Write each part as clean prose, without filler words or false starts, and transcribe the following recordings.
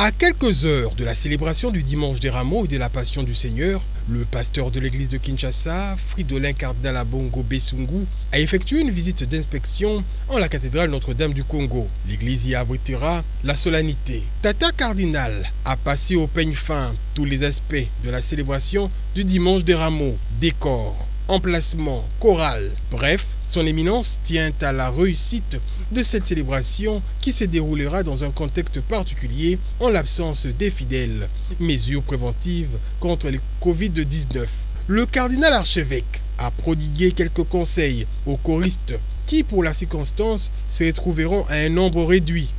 À quelques heures de la célébration du dimanche des Rameaux et de la Passion du Seigneur, le pasteur de l'église de Kinshasa, Fridolin Cardinal Ambongo Besungu, a effectué une visite d'inspection en la cathédrale Notre-Dame du Congo. L'église y abritera la solennité. Tata Cardinal a passé au peigne fin tous les aspects de la célébration du dimanche des Rameaux, décor, emplacement, chorale, bref, son éminence tient à la réussite de cette célébration qui se déroulera dans un contexte particulier en l'absence des fidèles. Mesures préventives contre le Covid-19. Le cardinal archevêque a prodigué quelques conseils aux choristes qui, pour la circonstance, se retrouveront à un nombre réduit.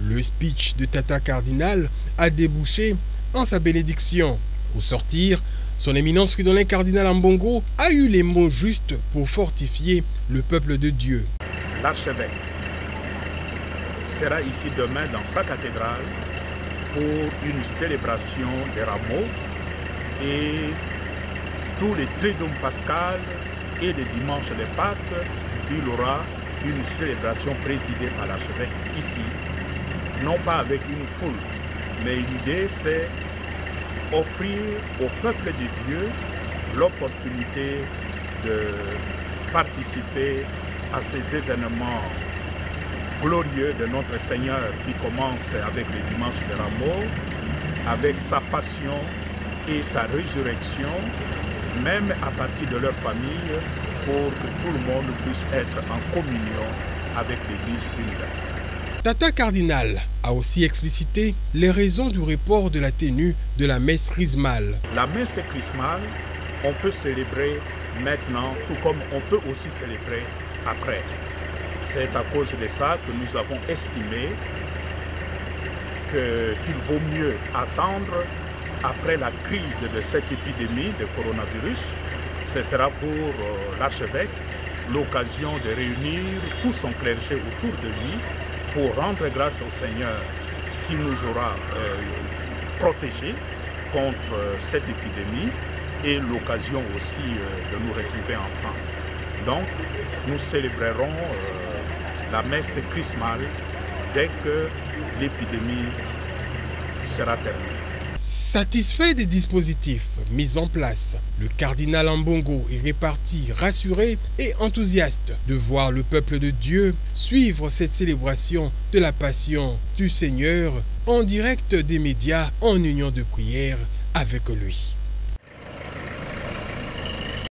Le speech de Tata Cardinal a débouché en sa bénédiction. Au sortir, son éminence Fridolin Cardinal Ambongo a eu les mots justes pour fortifier le peuple de Dieu. L'archevêque sera ici demain dans sa cathédrale pour une célébration des rameaux et tous les triduum pascal et les dimanches de Pâques, il aura une célébration présidée par l'archevêque ici, non pas avec une foule, mais l'idée c'est offrir au peuple de Dieu l'opportunité de participer à ces événements glorieux de notre Seigneur qui commence avec le dimanche de Rameaux, avec sa passion et sa résurrection, même à partir de leur famille, pour que tout le monde puisse être en communion avec l'Église universelle. Tata Cardinal a aussi explicité les raisons du report de la tenue de la messe chrismale. La messe chrismale, on peut célébrer maintenant, tout comme on peut aussi célébrer après. C'est à cause de ça que nous avons estimé qu'il vaut mieux attendre après la crise de cette épidémie de coronavirus. Ce sera pour l'archevêque l'occasion de réunir tout son clergé autour de lui pour rendre grâce au Seigneur qui nous aura protégés contre cette épidémie et l'occasion aussi de nous retrouver ensemble. Donc, nous célébrerons la messe chrismale dès que l'épidémie sera terminée. Satisfait des dispositifs mis en place, le cardinal Ambongo est reparti rassuré et enthousiaste de voir le peuple de Dieu suivre cette célébration de la Passion du Seigneur en direct des médias en union de prière avec lui.